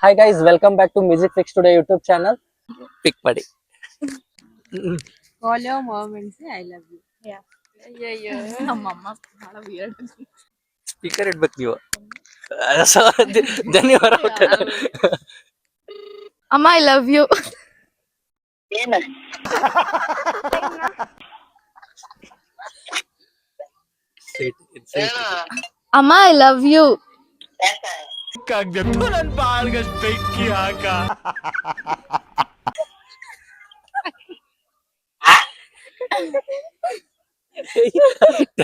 Hi guys, welcome back to Music Fix Today YouTube channel. Pick ಮಾಡಿ. Call your mom and say I love you. Yeah. Yeah. ನಮ್ಮಮ್ಮ ಬಹಳ weird. Speaker ಇಡ್ಬೇಕು ನೀವು. So, ಧನ್ಯವಾದ. ಅಮ್ಮ I love you. ಅಮ್ಮ I love you. ನನ್ ಬಾಳ್ಗಷ್ಟು ಬೆಂಕಿ ಹಾಕ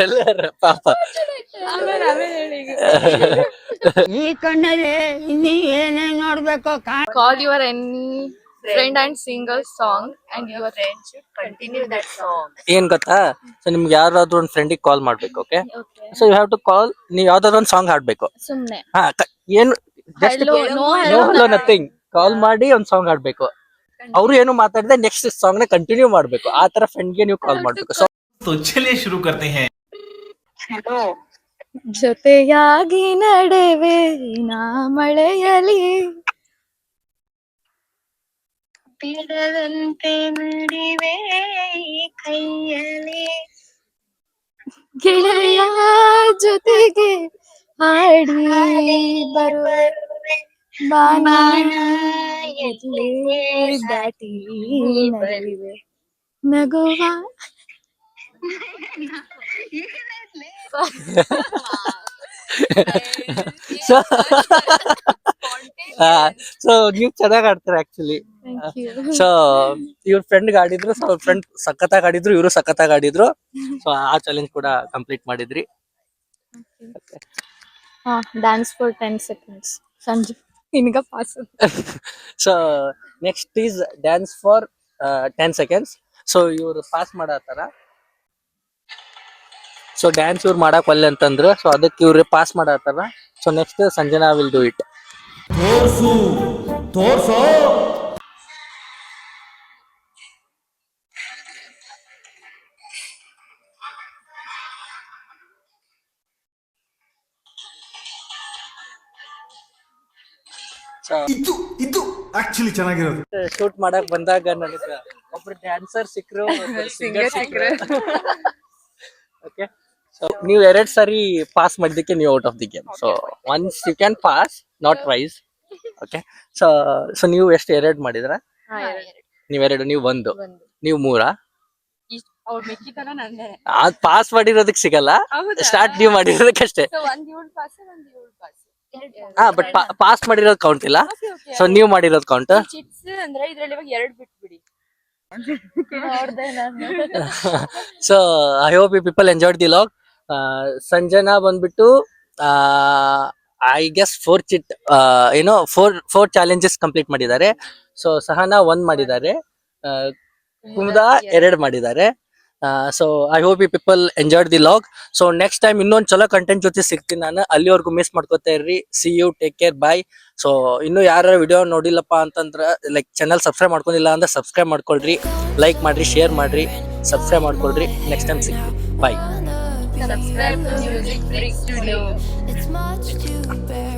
ಎಲ್ಲರ ಪಾಪ. ಈ ಕಣ್ಣಲ್ಲಿ ಇನ್ನೀ ಏನೇನ್ ನೋಡ್ಬೇಕು Call your any friend and sing a song and your friend should continue that song. ಏನ್ ಗೊತ್ತಾ, ಸೊ ನಿಮ್ಗೆ ಯಾರಾದ್ರೂ ಒಂದು ಫ್ರೆಂಡಿಗೆ ಕಾಲ್ ಮಾಡ್ಬೇಕು. Okay, Okay. So you have to call. ನೀವು ಯಾವ್ದಾದ್ರು ಒಂದು ಸಾಂಗ್ ಹಾಡ್ಬೇಕು. ಸುಮ್ನೆ. ಹಾ, ಏನು Hello, no hello. No nothing. Call ಮಾಡಿ ಒಂದ್ ಸಾಂಗ್ ಹಾಡ್ಬೇಕು. ಅವ್ರು ಏನು ಮಾತಾಡಿದ್ರೆ ನೆಕ್ಸ್ಟ್ ಸಾಂಗ್ ನ ಕಂಟಿನ್ಯೂ ಮಾಡ್ಬೇಕು. ಆ ತರ ಫ್ರೆಂಡ್ಗೆ ನೀವು ಕಾಲ್ ಮಾಡ್ಬೇಕು. ಸೊ तो चलिए शुरू करते हैं. ಜೊತೆಯಾಗಿ ನಡೆವೆ ನಾ ಮಳೆಯಲಿ ಬಿಡದಂತೆ ನಡಿವೆ ಕೈಯಲ್ಲಿ ಗೆಳೆಯ ಜೊತೆಗೆ ಹಾಡಿ ಬರುವೆ ಬಾಣ ಎಲ್ಲಿ ದಾಟಿ ಬರುವೆ ನಗುವ ಸೊ ನೀವು ಚೆನ್ನಾಗ್ ಆಡ್ತಾರೆ ಆಕ್ಚುಲಿ. Thank you. ಸೊ ಇವ್ರ ಫ್ರೆಂಡ್ ಆಡಿದ್ರು, ಸೊ ಅವ್ರ ಫ್ರೆಂಡ್ ಸಖತ್ತಾಗಿ ಆಡಿದ್ರು, ಇವರು ಸಖತ್ತಾಗಿ ಆಡಿದ್ರು. ಸೊ ಆ ಚಾಲೆಂಜ್ ಕೂಡ ಕಂಪ್ಲೀಟ್ ಮಾಡಿದ್ರಿ. Dance for 10 seconds. ಸಂಜು ನಿನಗ pass. So next is dance for 10 seconds. So ಇವ್ರು ಪಾಸ್ ಮಾಡತ್ತಾರ. ಸೊ ಡ್ಯಾನ್ಸ್ ಇವ್ರು ಮಾಡಕ್ ಒಲ್ಲೆ ಅಂತಂದ್ರು, ಸೊ ಅದಕ್ಕೆ ಇವ್ರು ಪಾಸ್ ಮಾಡತ್ತಾರ. So next Sanjana will do it. ತೋರ್ಸೋ ಇದು ಆಕ್ಚುಲಿ ಚೆನ್ನಾಗಿರೋದು. ಶೂಟ್ ಮಾಡಕ್ ಬಂದಾಗ ನನಗ ಒಬ್ರು ಡ್ಯಾನ್ಸರ್ ಸಿಕ್ರು, ಸಿಂಗರ್ ಸಿಕ್ರು. ಓಕೆ, ಸೊ ನೀವು 2 ಸಾರಿ ಪಾಸ್ ಮಾಡಿದ್ದಕ್ಕೆ ನೀವು out of the game. So once you can pass, not twice. Okay, so ನೀವು ಎಷ್ಟು 2 ಮಾಡಿದ್ರ? ನೀವು 2, ನೀವು 1, ನೀವು 3. ಅವ್ರು ಮೆಕ್ಕಿತನ ನಂದೆ. ಅದ್ ಪಾಸ್ ಮಾಡಿರೋದಕ್ಕೆ ಸಿಗಲ್ಲ, ಹೌದಾ? ಸ್ಟಾರ್ಟ್ ನೀವು ಮಾಡಿರೋದಕ್ಕಷ್ಟೇ. So ಒಂದ್ ಇವಳು ಪಾಸ್ ಒಂದ್ ಇವಳು ಪಾಸ್. ಹಾ, ಬಟ್ ಪಾಸ್ ಮಾಡಿರೋದು ಕೌಂಟ್ ಇಲ್ಲ. ಸೊ ನೀವು ಮಾಡಿರೋದು ಕೌಂಟ್. ಚಿಟ್ಸ್ ಅಂದ್ರೆ ಇದ್ರಲ್ಲಿ ಇವಾಗ 2 ಬಿಟ್ಬಿಡಿ. ನೋಡ್ದೆ ನಾನು. So I hope you people enjoyed the log. Sanjana ಬಂದ್ಬಿಟ್ಟು ಐ ಗೆಸ್ 4 ಚಿಟ್ ಏನೋ 4 ಚಾಲೆಂಜಸ್ ಕಂಪ್ಲೀಟ್ ಮಾಡಿದ್ದಾರೆ. ಸೊ ಸಹನಾ 1 ಮಾಡಿದ್ದಾರೆ, ಕುಮುದಾ 2 ಮಾಡಿದ್ದಾರೆ. So I hope you people enjoyed the log. So next time ಇನ್ನೊಂದು ಚಲೋ ಕಂಟೆಂಟ್ ಜೊತೆ ಸಿಗ್ತೀನಿ ನಾನು. ಅಲ್ಲಿವರೆಗೂ ಮಿಸ್ ಮಾಡ್ಕೋತಾ ಇರ್ರಿ. See you, take care, bye. So ಇನ್ನು ಯಾರು ವಿಡಿಯೋ ನೋಡಿಲ್ಲಪ್ಪ ಅಂತಂದ್ರೆ ಲೈಕ್ ಚಾನಲ್ ಸಬ್ಸ್ಕ್ರೈಬ್ ಮಾಡ್ಕೊಂಡಿಲ್ಲ ಅಂದ್ರೆ ಸಬ್ಸ್ಕ್ರೈಬ್ ಮಾಡ್ಕೊಳ್ರಿ, ಲೈಕ್ ಮಾಡ್ರಿ, ಶೇರ್ ಮಾಡ್ರಿ, ಸಬ್ಸ್ಕ್ರೈಬ್ ಮಾಡ್ಕೊಳ್ರಿ. ನೆಕ್ಸ್ಟ್ ಟೈಮ್ ಸಿಗ್ತೀವಿ. Bye. Subscribe to Music Freak Studio. It's much too bare.